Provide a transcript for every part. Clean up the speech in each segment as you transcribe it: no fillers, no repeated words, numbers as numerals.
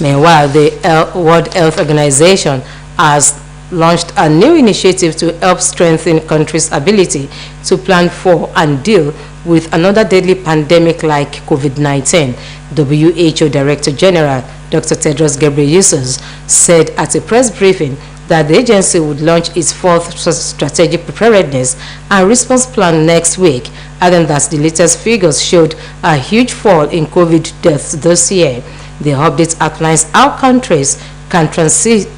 Meanwhile, the World Health Organization has launched a new initiative to help strengthen countries' ability to plan for and deal with another deadly pandemic like COVID-19. WHO Director General Dr. Tedros Ghebreyesus said at a press briefing that the agency would launch its fourth strategic preparedness and response plan next week, adding that the latest figures showed a huge fall in COVID deaths this year. The update outlines how countries can transit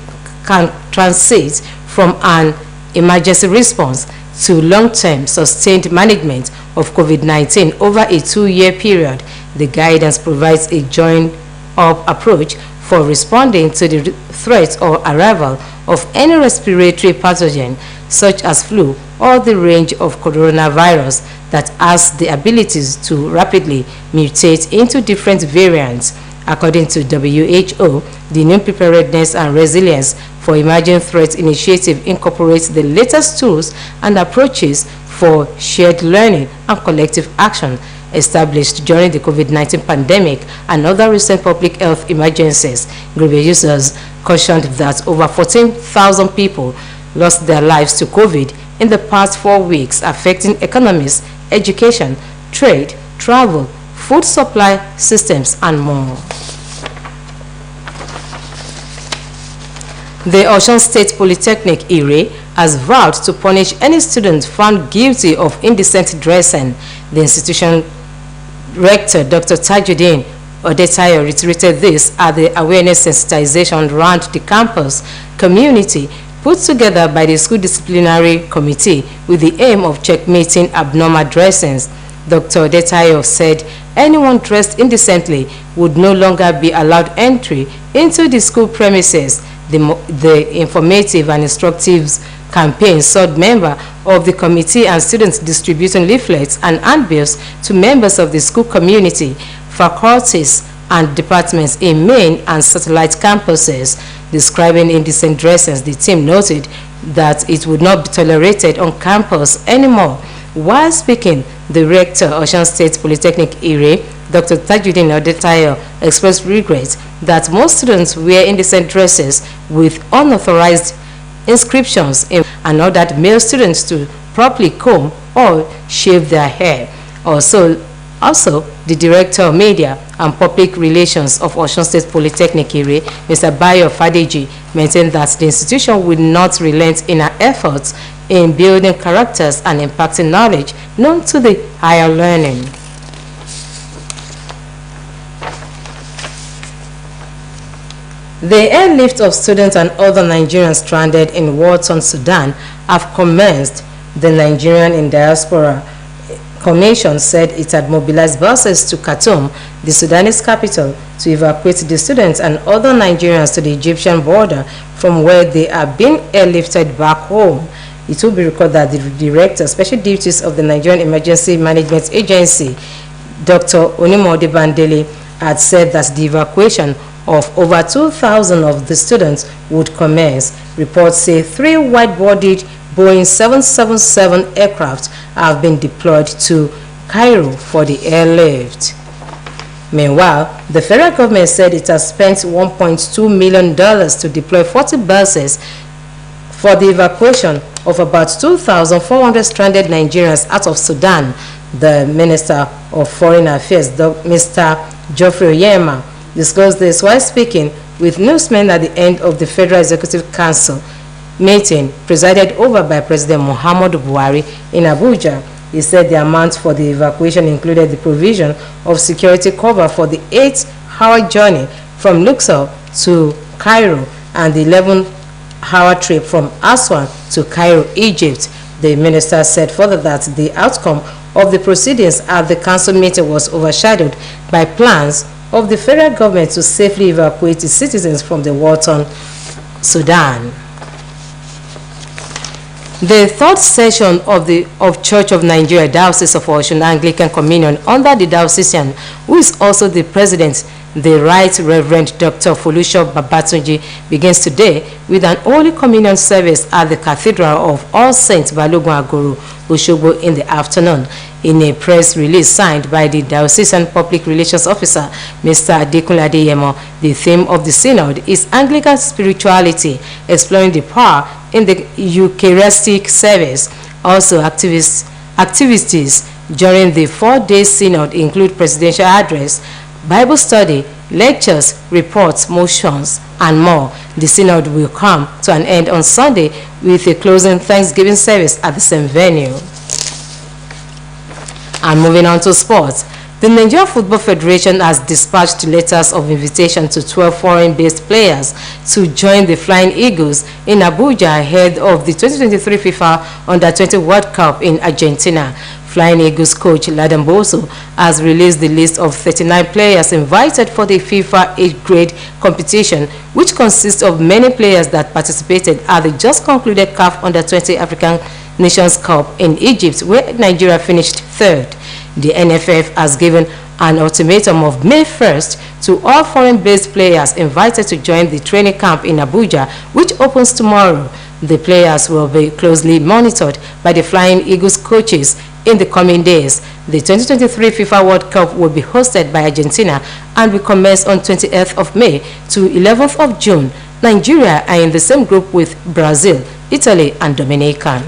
from an emergency response to long-term sustained management of COVID-19 over a 2-year period. The guidance provides a joined-up approach for responding to the threat or arrival of any respiratory pathogen, such as flu or the range of coronavirus that has the abilities to rapidly mutate into different variants. According to WHO, the new Preparedness and Resilience for Emerging Threats initiative incorporates the latest tools and approaches for shared learning and collective action established during the COVID-19 pandemic and other recent public health emergencies. Ghebreyesus cautioned that over 14,000 people lost their lives to COVID in the past 4 weeks, affecting economies, education, trade, travel, food supply systems, and more. The Osun State Polytechnic IRE has vowed to punish any student found guilty of indecent dressing. The institution rector, Dr. Tajuddin Odetayo, reiterated this at the awareness sensitization around the campus community put together by the school disciplinary committee with the aim of checkmating abnormal dressings. Dr. Odetayo said anyone dressed indecently would no longer be allowed entry into the school premises. The informative and instructive campaign saw members of the committee and students distributing leaflets and handbills to members of the school community, faculties, and departments in main and satellite campuses. Describing indecent dressings, the team noted that it would not be tolerated on campus anymore. While speaking, the rector of Osun State Polytechnic IRE, Dr. Tajuddin Odetayo, expressed regret that most students wear indecent dresses with unauthorized inscriptions and ordered male students to properly comb or shave their hair. Also, the Director of Media and Public Relations of Osun State Polytechnic IRE, Mr. Bayo Fadeji, maintained that the institution will not relent in her efforts in building characters and impacting knowledge known to the higher learning. The airlift of students and other Nigerians stranded in war-torn Sudan have commenced. The Nigerian in Diaspora Commission said it had mobilized buses to Khartoum, the Sudanese capital, to evacuate the students and other Nigerians to the Egyptian border, from where they are being airlifted back home. It will be recorded that the Director, Special Duties of the Nigerian Emergency Management Agency, Dr. Onimode Bandele, had said that the evacuation of over 2,000 of the students would commence. Reports say 3 wide-bodied Boeing 777 aircraft have been deployed to Cairo for the airlift. Meanwhile, the federal government said it has spent $1.2 million to deploy 40 buses for the evacuation of about 2,400 stranded Nigerians out of Sudan. The Minister of Foreign Affairs, Mr. Geoffrey Oyema, disclosed this while speaking with newsmen at the end of the Federal Executive Council meeting presided over by President Muhammadu Buhari in Abuja. He said the amount for the evacuation included the provision of security cover for the 8-hour journey from Luxor to Cairo and the 11-hour trip from Aswan to Cairo, Egypt. The minister said further that the outcome of the proceedings at the council meeting was overshadowed by plans of the federal government to safely evacuate its citizens from the war-torn Sudan. The third session of Church of Nigeria Diocese of Osun Anglican Communion under the diocesan, who is also the president, The Right Reverend Dr. Folusho Babatunji begins today with an Holy Communion service at the Cathedral of All Saints Balogun Agoro, Osogbo in the afternoon. In a press release signed by the Diocesan Public Relations Officer, Mr. Adekunle Adeyemo, the theme of the synod is Anglican spirituality, exploring the power in the Eucharistic service. Also, activities during the 4-day synod include presidential address, Bible study, lectures, reports, motions, and more. The synod will come to an end on Sunday with a closing Thanksgiving service at the same venue. And moving on to sports, the Nigeria Football Federation has dispatched letters of invitation to 12 foreign-based players to join the Flying Eagles in Abuja ahead of the 2023 FIFA Under-20 World Cup in Argentina. Flying Eagles coach Ladan Boso has released the list of 39 players invited for the FIFA 8th grade competition, which consists of many players that participated at the just concluded CAF Under-20 African Nations Cup in Egypt, where Nigeria finished third. The NFF has given an ultimatum of May 1st to all foreign-based players invited to join the training camp in Abuja, which opens tomorrow. The players will be closely monitored by the Flying Eagles coaches in the coming days. The 2023 FIFA World Cup will be hosted by Argentina and will commence on 28th of May to 11th of June. Nigeria are in the same group with Brazil, Italy, and Dominican.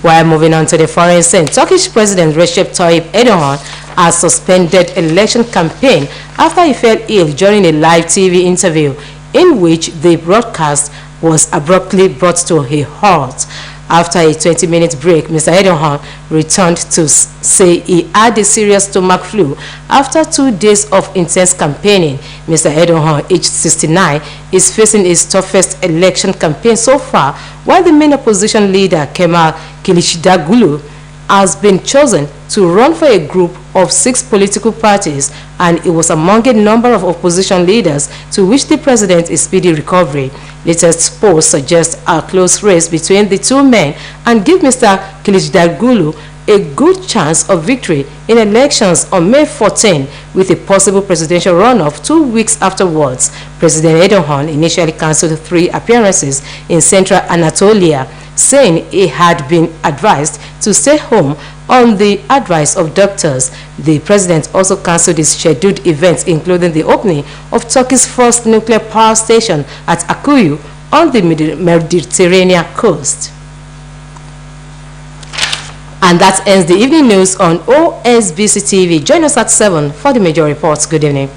While moving on to the foreign scene, Turkish President Recep Tayyip Erdogan has suspended election campaign after he fell ill during a live TV interview in which the broadcast was abruptly brought to a halt. After a 20-minute break, Mr. Erdogan returned to say he had a serious stomach flu. After 2 days of intense campaigning, Mr. Erdogan, aged 69, is facing his toughest election campaign so far, while the main opposition leader, Kemal Kılıçdaroğlu, has been chosen to run for a group of 6 political parties, and it was among a number of opposition leaders to wish the president a speedy recovery. Latest polls suggest a close race between the two men and give Mr. Kılıçdaroğlu a good chance of victory in elections on May 14, with a possible presidential runoff 2 weeks afterwards. President Erdogan initially cancelled 3 appearances in Central Anatolia, saying he had been advised to stay home on the advice of doctors. The president also cancelled his scheduled events, including the opening of Turkey's first nuclear power station at Akuyu on the Mediterranean coast. And that ends the evening news on OSBC TV. Join us at 7 for the major reports. Good evening.